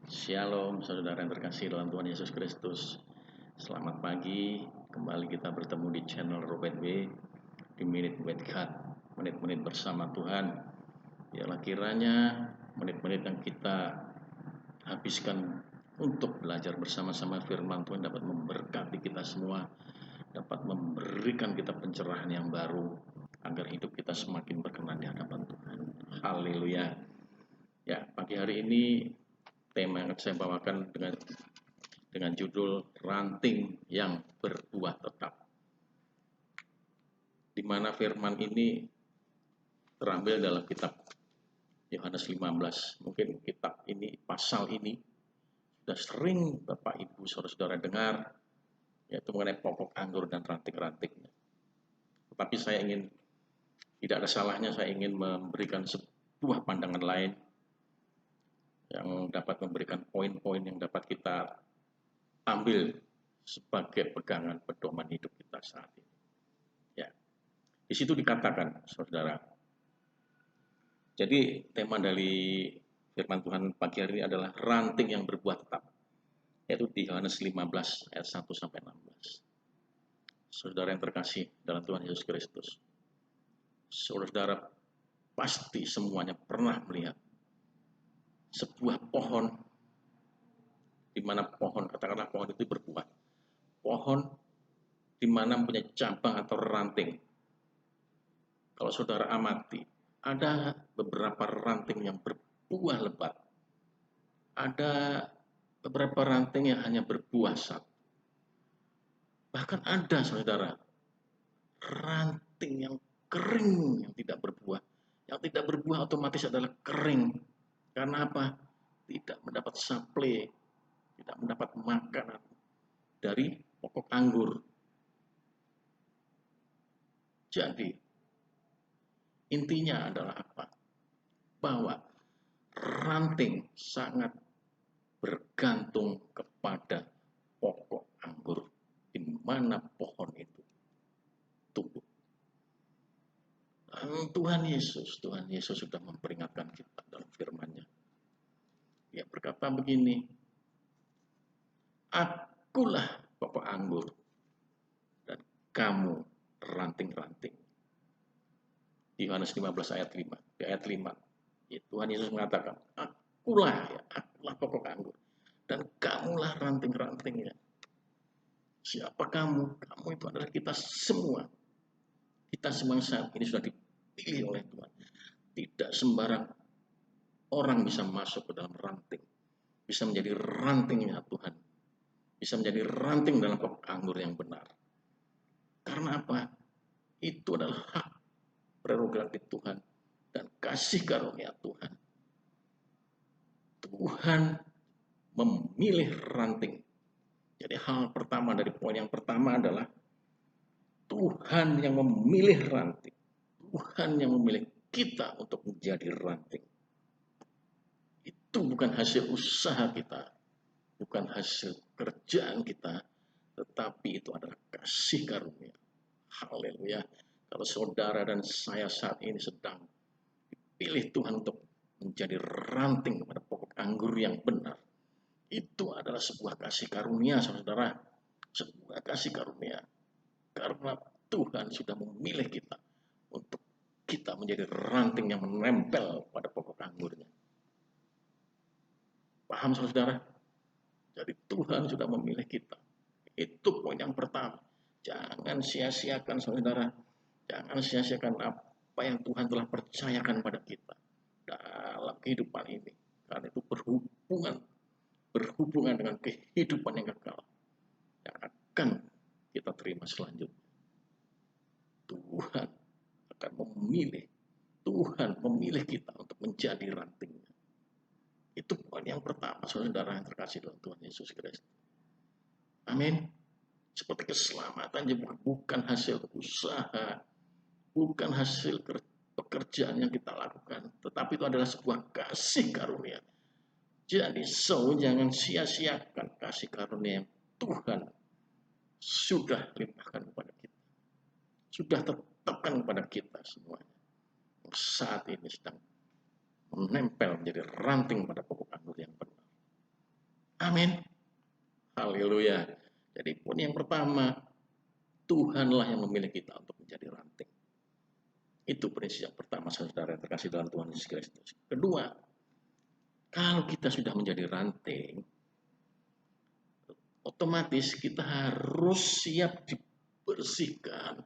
Shalom, saudara yang terkasih dalam Tuhan Yesus Kristus. Selamat pagi, kembali kita bertemu di channel Robert W. Di Minute with God, menit-menit bersama Tuhan. Biarlah kiranya menit-menit yang kita habiskan untuk belajar bersama-sama firman Tuhan dapat memberkati kita semua, dapat memberikan kita pencerahan yang baru, agar hidup kita semakin berkenan di hadapan Tuhan. Haleluya. Ya, pagi hari ini tema yang saya bawakan dengan judul ranting yang berbuah tetap. Di mana firman ini terambil dalam kitab Yohanes 15. Mungkin kitab ini, pasal ini sudah sering Bapak Ibu Saudara-saudara dengar, yaitu mengenai pokok anggur dan ranting-rantingnya. Tetapi tidak ada salahnya saya ingin memberikan sebuah pandangan lain yang dapat memberikan poin-poin yang dapat kita ambil sebagai pegangan pedoman hidup kita saat ini. Ya, di situ dikatakan, saudara. Jadi tema dari firman Tuhan pagi hari ini adalah ranting yang berbuah tetap, yaitu di Yohanes 15 ayat 1 sampai 16. Saudara yang terkasih dalam Tuhan Yesus Kristus, saudara pasti semuanya pernah melihat sebuah pohon, di mana katakanlah pohon itu berbuah. Pohon di mana mempunyai cabang atau ranting. Kalau saudara amati, ada beberapa ranting yang berbuah lebat. Ada beberapa ranting yang hanya berbuah satu. Bahkan ada, saudara, ranting yang kering yang tidak berbuah. Yang tidak berbuah otomatis adalah kering. Karena apa? Tidak mendapat suplai, tidak mendapat makanan dari pokok anggur. Jadi, intinya adalah apa? Bahwa ranting sangat bergantung kepada pokok anggur di mana pohon itu tumbuh. Dan Tuhan Yesus sudah memperingatkan kita dalam firman-Nya. Dia berkata begini, akulah pokok anggur dan kamu ranting-ranting. Di Yohanes 15 ayat 5. Di ayat 5, ya, Tuhan Yesus mengatakan, akulah pokok anggur dan kamulah ranting-rantingnya. Siapa kamu? Kamu itu adalah kita semua. Kita semua saat ini sudah dipilih oleh Tuhan. Tidak sembarang orang bisa masuk ke dalam ranting. Bisa menjadi rantingnya Tuhan. Bisa menjadi ranting dalam pokok anggur yang benar. Karena apa? Itu adalah hak prerogatif Tuhan dan kasih karunia Tuhan. Tuhan memilih ranting. Jadi hal pertama dari poin yang pertama adalah Tuhan yang memilih ranting. Tuhan yang memilih kita untuk menjadi ranting. Itu bukan hasil usaha kita, bukan hasil kerjaan kita, tetapi itu adalah kasih karunia. Haleluya. Kalau saudara dan saya saat ini sedang dipilih Tuhan untuk menjadi ranting kepada pokok anggur yang benar, itu adalah sebuah kasih karunia, saudara. Sebuah kasih karunia. Karena Tuhan sudah memilih kita untuk kita menjadi ranting yang menempel pada pokok anggurnya. Paham, saudara? Jadi Tuhan sudah memilih kita. Itu poin yang pertama. Jangan sia-siakan, saudara. Jangan sia-siakan apa yang Tuhan telah percayakan pada kita dalam kehidupan ini. Karena itu berhubungan dengan kehidupan yang kekal yang akan kita terima selanjutnya. Tuhan akan memilih kita untuk menjadi rantingnya. Itu poin yang pertama, saudara yang terkasih dalam Tuhan Yesus Kristus. Amin. Seperti keselamatan bukan hasil usaha, bukan hasil pekerjaan yang kita lakukan, tetapi itu adalah sebuah kasih karunia. Jadi jangan sia-siakan kasih karunia yang Tuhan sudah limpahkan kepada kita. Sudah tetapkan kepada kita semuanya. Saat ini sedang menempel menjadi ranting pada pokok anggur yang benar. Amin. Haleluya. Jadi poin yang pertama, Tuhanlah yang memilih kita untuk menjadi ranting. Itu prinsip yang pertama, saudara yang terkasih dalam Tuhan Yesus Kristus. Kedua, kalau kita sudah menjadi ranting, otomatis kita harus siap dibersihkan,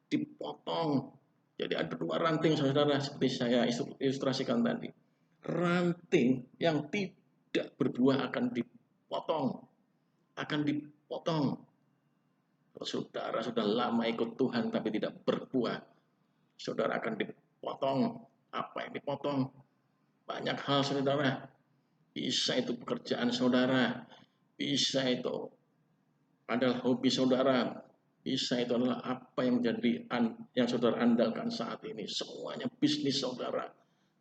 dipotong. Jadi ada dua ranting, saudara, seperti saya ilustrasikan tadi. Ranting yang tidak berbuah akan dipotong. Akan dipotong. Kalau saudara sudah lama ikut Tuhan tapi tidak berbuah, saudara akan dipotong. Apa yang dipotong? Banyak hal, saudara. Bisa itu pekerjaan saudara, bisa itu adalah hobi saudara, bisa itu adalah apa yang menjadi yang saudara andalkan saat ini. Semuanya bisnis saudara.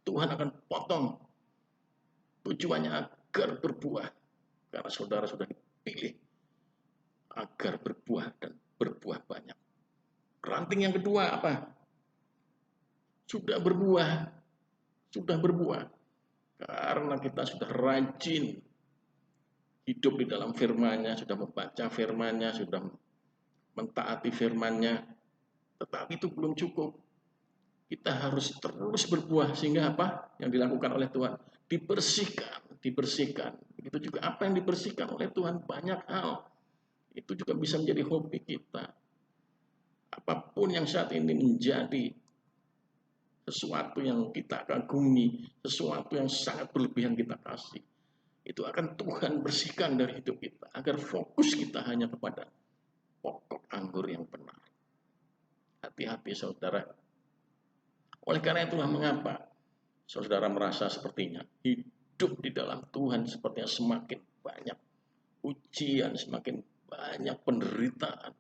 Tuhan akan potong. Tujuannya agar berbuah. Karena saudara sudah dipilih agar berbuah dan berbuah banyak. Ranting yang kedua apa? Sudah berbuah. Sudah berbuah. Karena kita sudah rajin hidup di dalam firman-Nya, sudah membaca firman-Nya, sudah mentaati firman-Nya. Tetapi itu belum cukup. Kita harus terus berbuah sehingga apa yang dilakukan oleh Tuhan? Dibersihkan, dibersihkan. Begitu juga apa yang dibersihkan oleh Tuhan, banyak hal. Itu juga bisa menjadi hobi kita. Apapun yang saat ini menjadi sesuatu yang kita kagumi, sesuatu yang sangat berlebihan kita kasih, itu akan Tuhan bersihkan dari hidup kita, agar fokus kita hanya kepada pokok anggur yang benar. Hati-hati, saudara. Oleh karena itulah mengapa saudara merasa sepertinya hidup di dalam Tuhan sepertinya semakin banyak ujian, semakin banyak penderitaan,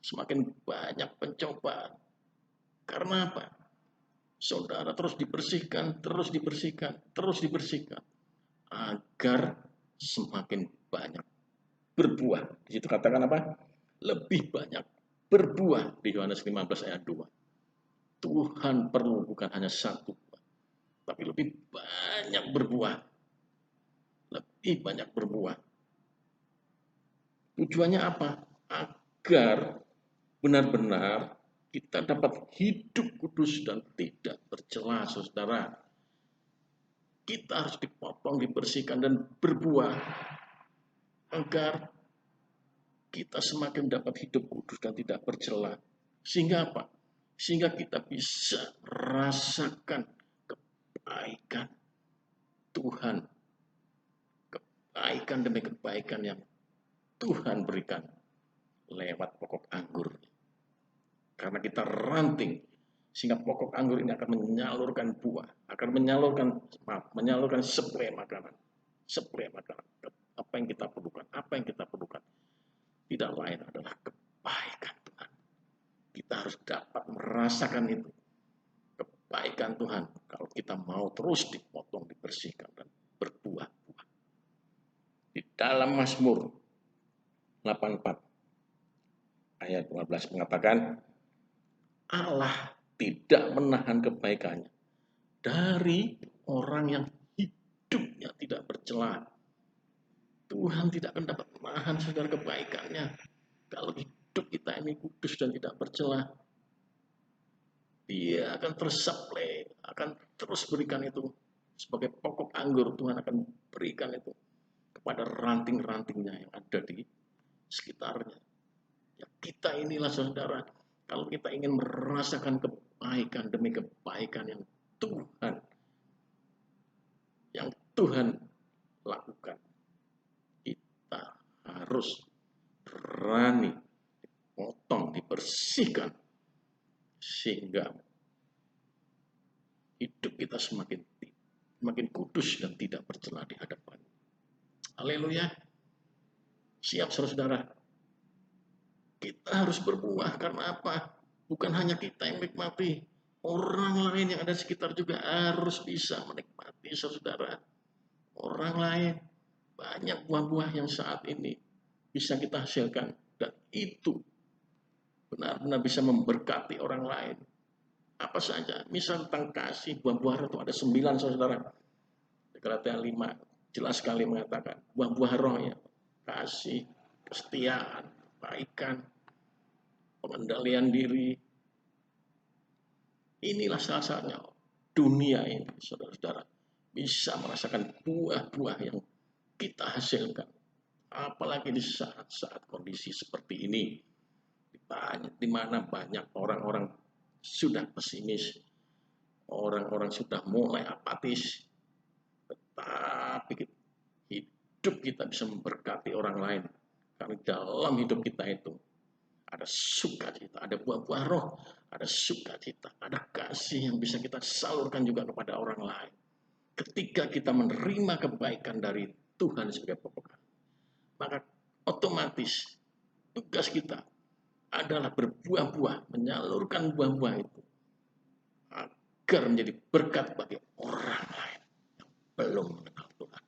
semakin banyak pencobaan. Karena apa? Saudara terus dibersihkan, terus dibersihkan, terus dibersihkan, agar semakin banyak berbuah. Di situ katakan apa? Lebih banyak berbuah di Yohanes 15 ayat 2. Tuhan perlu bukan hanya satu buah, tapi lebih banyak berbuah. Lebih banyak berbuah. Tujuannya apa? Agar benar-benar kita dapat hidup kudus dan tidak tercela, saudara. Kita harus dipotong, dibersihkan, dan berbuah agar kita semakin dapat hidup kudus dan tidak bercela. Sehingga apa? Sehingga kita bisa merasakan kebaikan Tuhan. Kebaikan demi kebaikan yang Tuhan berikan lewat pokok anggur. Karena kita ranting, sehingga pokok anggur ini akan menyalurkan buah, akan menyalurkan suplai makanan. Apa yang kita perlukan, tidak lain adalah kebaikan Tuhan. Kita harus dapat merasakan itu, kebaikan Tuhan, kalau kita mau terus dipotong, dibersihkan, dan berbuah-buah. Di dalam Mazmur 84 ayat 12 mengatakan, Allah tidak menahan kebaikannya dari orang yang hidupnya tidak bercela. Tuhan tidak akan dapat menahan saudara kebaikannya. Kalau hidup kita ini kudus dan tidak bercela, Dia akan tersuplai, akan terus berikan itu sebagai pokok anggur. Tuhan akan berikan itu kepada ranting-rantingnya yang ada di sekitarnya. Ya, kita inilah saudara, kalau kita ingin merasakan kebaikan demi kebaikan yang Tuhan lakukan, kita harus berani dipotong, dibersihkan, sehingga hidup kita semakin kudus dan tidak bercela di hadapan. Haleluya. Siap, saudara. Kita harus berbuah karena apa? Bukan hanya kita yang menikmati, orang lain yang ada di sekitar juga harus bisa menikmati, saudara. Orang lain, banyak buah-buah yang saat ini bisa kita hasilkan, dan itu benar-benar bisa memberkati orang lain. Apa saja, misal tentang kasih, buah-buah itu ada 9, saudara. Galatia 5 jelas sekali mengatakan buah-buah roh ya, kasih, kesetiaan, kebaikan, pengendalian diri. Inilah salah-satunya dunia ini, saudara-saudara, bisa merasakan buah-buah yang kita hasilkan. Apalagi di saat-saat kondisi seperti ini, di mana banyak orang-orang sudah pesimis, orang-orang sudah mulai apatis, tetapi hidup kita bisa memberkati orang lain. Karena dalam hidup kita itu ada sukacita, ada buah-buah roh, ada sukacita, ada kasih yang bisa kita salurkan juga kepada orang lain. Ketika kita menerima kebaikan dari Tuhan sebagai pokok, maka otomatis tugas kita adalah berbuah-buah, menyalurkan buah-buah itu agar menjadi berkat bagi orang lain yang belum mengenal Tuhan.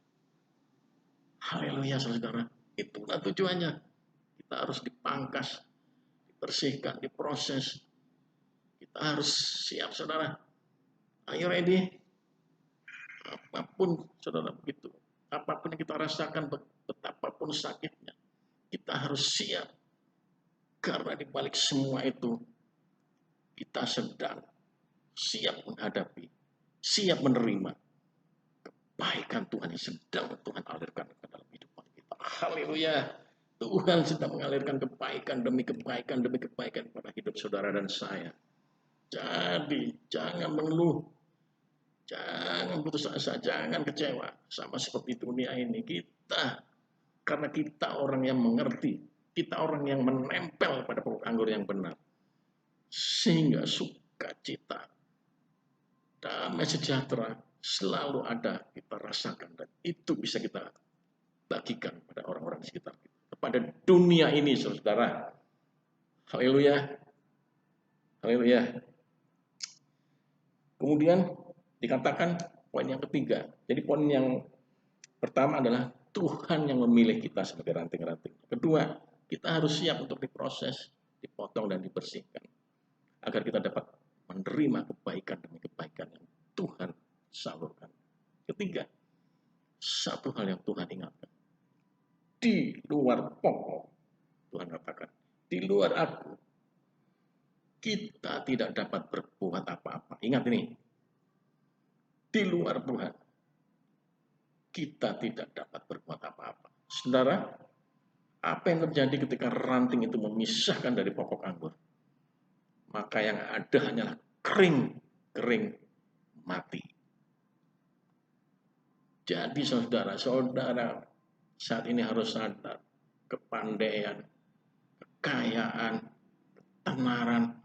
Haleluya, saudara. Itulah tujuannya. Kita harus dipangkas, dibersihkan, diproses. Kita harus siap, saudara. Are you ready? Apapun, saudara, begitu. Apapun yang kita rasakan, betapapun sakitnya, kita harus siap. Karena di balik semua itu, kita sedang siap menghadapi, siap menerima kebaikan Tuhan yang sedang Tuhan alirkan ke dalam hidup kita. Haleluya. Tuhan sedang mengalirkan kebaikan demi kebaikan pada hidup saudara dan saya. Jadi jangan mengeluh, jangan putus asa, jangan kecewa sama seperti dunia ini. Karena kita orang yang mengerti, kita orang yang menempel pada pokok anggur yang benar, sehingga sukacita, damai sejahtera selalu ada kita rasakan, dan itu bisa kita bagikan pada orang-orang di sekitar kita, kepada dunia ini, saudara. Haleluya, haleluya. Kemudian dikatakan poin yang ketiga. Jadi poin yang pertama adalah Tuhan yang memilih kita sebagai ranting-ranting. Kedua, kita harus siap untuk diproses, dipotong dan dibersihkan agar kita dapat menerima kebaikan demi kebaikan yang Tuhan salurkan. Ketiga, satu hal yang Tuhan ingatkan. Di luar pokok, Tuhan katakan, di luar aku, kita tidak dapat berbuat apa-apa. Ingat ini, di luar Tuhan, kita tidak dapat berbuat apa-apa. Saudara, apa yang terjadi ketika ranting itu memisahkan dari pokok anggur? Maka yang ada hanyalah kering mati. Jadi saudara-saudara saat ini harus sadar, kepandaian, kekayaan, ketenaran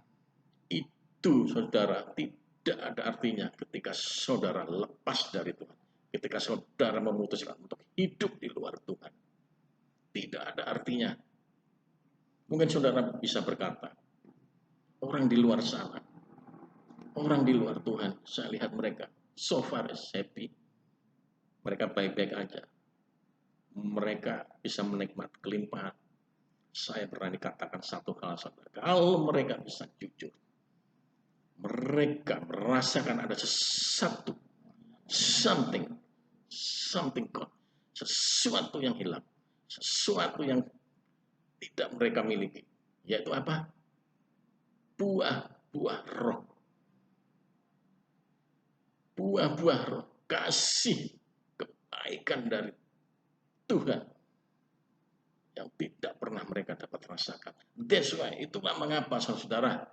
itu, saudara, tidak ada artinya ketika saudara lepas dari Tuhan. Ketika saudara memutuskan untuk hidup di luar Tuhan, tidak ada artinya. Mungkin saudara bisa berkata, orang di luar sana, orang di luar Tuhan, saya lihat mereka so far is happy, mereka baik-baik aja, mereka bisa menikmati kelimpahan. Saya berani katakan satu hal, saudara, kalau mereka bisa jujur, mereka merasakan ada sesuatu, something gone, sesuatu yang hilang, sesuatu yang tidak mereka miliki, yaitu apa? Buah-buah roh. Buah-buah roh, kasih, kebaikan dari Tuhan yang tidak pernah mereka dapat rasakan. That's why, itulah mengapa saudara,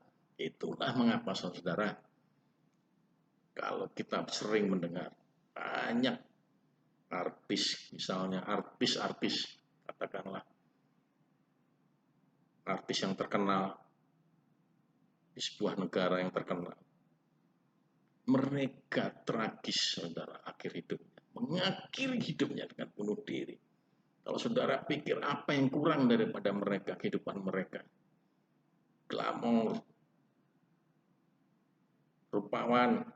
kalau kita sering mendengar banyak artis, misalnya artis, katakanlah artis yang terkenal di sebuah negara yang terkenal, mereka tragis, saudara, mengakhiri hidupnya dengan bunuh diri. Kalau saudara pikir apa yang kurang daripada mereka, kehidupan mereka, glamor, rupawan,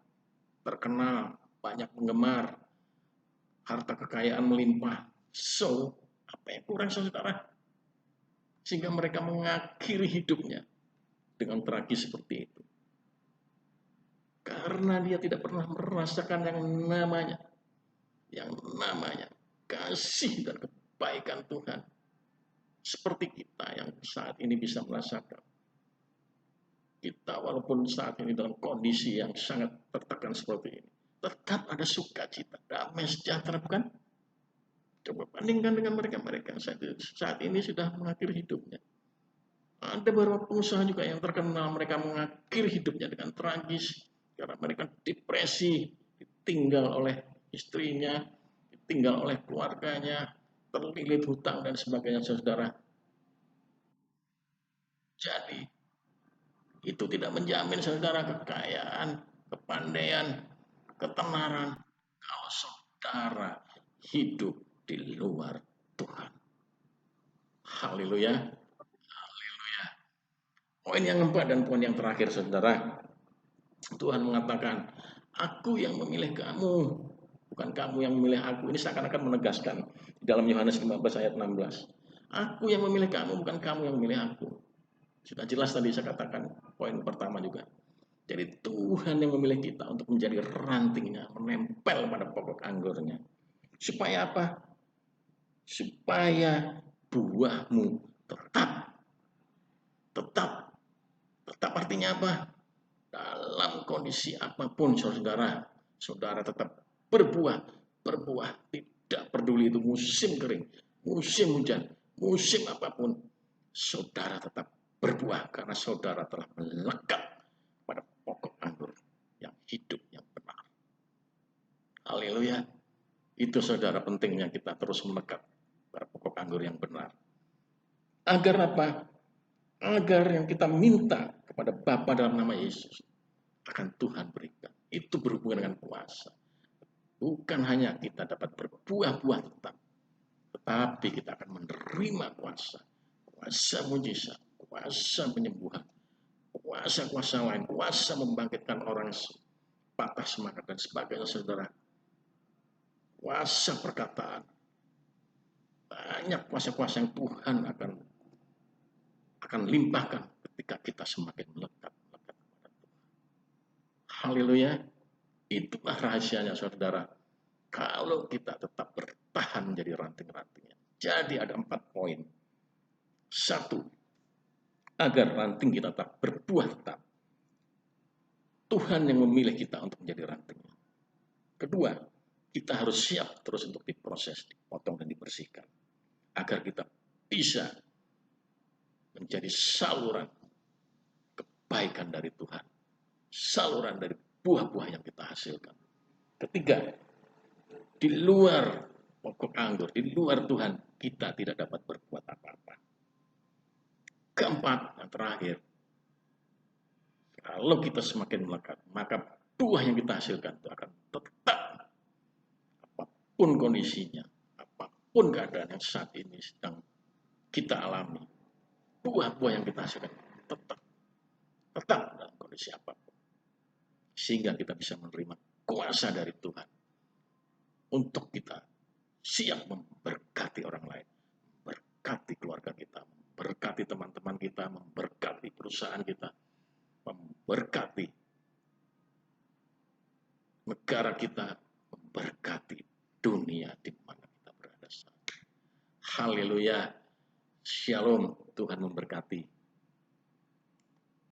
terkenal, banyak penggemar, harta kekayaan melimpah. So, apa yang kurang, saudara? Sehingga mereka mengakhiri hidupnya dengan tragis seperti itu. Karena dia tidak pernah merasakan yang namanya kasih dan kebaikan Tuhan. Seperti kita yang saat ini bisa merasakan. Kita walaupun saat ini dalam kondisi yang sangat tertekan seperti ini, tetap ada sukacita, damai sejahtera, bukan? Coba bandingkan dengan mereka-mereka yang saat ini sudah mengakhiri hidupnya. Ada beberapa pengusaha juga yang terkenal, mereka mengakhiri hidupnya dengan tragis karena mereka depresi, ditinggal oleh istrinya, ditinggal oleh keluarganya, terlilit hutang dan sebagainya, saudara. Jadi itu tidak menjamin saudara kekayaan, kepandaian, ketenaran kalau saudara hidup di luar Tuhan. Haleluya. Haleluya. Poin yang keempat dan poin yang terakhir saudara. Tuhan mengatakan, aku yang memilih kamu, bukan kamu yang memilih aku. Ini seakan-akan menegaskan di dalam Yohanes 15 ayat 16. Aku yang memilih kamu, bukan kamu yang memilih aku. Sudah jelas tadi saya katakan poin pertama juga. Jadi Tuhan yang memilih kita untuk menjadi rantingnya, menempel pada pokok anggurnya. Supaya apa? Supaya buahmu tetap. Tetap artinya apa? Dalam kondisi apapun saudara, saudara tetap berbuah, tidak peduli itu musim kering, musim hujan, musim apapun, saudara tetap berbuah karena saudara telah melekat pada pokok anggur yang hidup yang benar. Haleluya. Itu saudara pentingnya kita terus melekat pada pokok anggur yang benar. Agar apa? Agar yang kita minta kepada Bapa dalam nama Yesus akan Tuhan berikan. Itu berhubungan dengan kuasa. Bukan hanya kita dapat berbuah-buah tetap, tetapi kita akan menerima kuasa. Kuasa mujizat, kuasa penyembuhan, kuasa-kuasa lain, kuasa membangkitkan orang patah semangat dan sebagainya saudara. Kuasa perkataan. Banyak kuasa-kuasa yang Tuhan akan limpahkan ketika kita semakin melekat kepada Tuhan. Haleluya. Itulah rahasianya saudara. Kalau kita tetap bertahan menjadi ranting-rantingnya. Jadi ada 4 poin. 1, agar ranting kita tetap berbuah tetap. Tuhan yang memilih kita untuk menjadi rantingnya. Kedua, kita harus siap terus untuk diproses, dipotong dan dibersihkan. Agar kita bisa menjadi saluran kebaikan dari Tuhan. Saluran dari buah-buah yang kita hasilkan. Ketiga, di luar pokok anggur, di luar Tuhan, kita tidak dapat berbuat apa-apa. Keempat, yang terakhir, kalau kita semakin melekat, maka buah yang kita hasilkan itu akan tetap, apapun kondisinya, apapun keadaan yang saat ini sedang kita alami, buah-buah yang kita hasilkan tetap dalam kondisi apapun. Sehingga kita bisa menerima kuasa dari Tuhan untuk kita siap memberkati orang lain, memberkati keluarga kita, memberkati teman-teman kita, memberkati perusahaan kita, memberkati negara kita, memberkati dunia di mana kita berada saat ini. Haleluya. Shalom. Tuhan memberkati.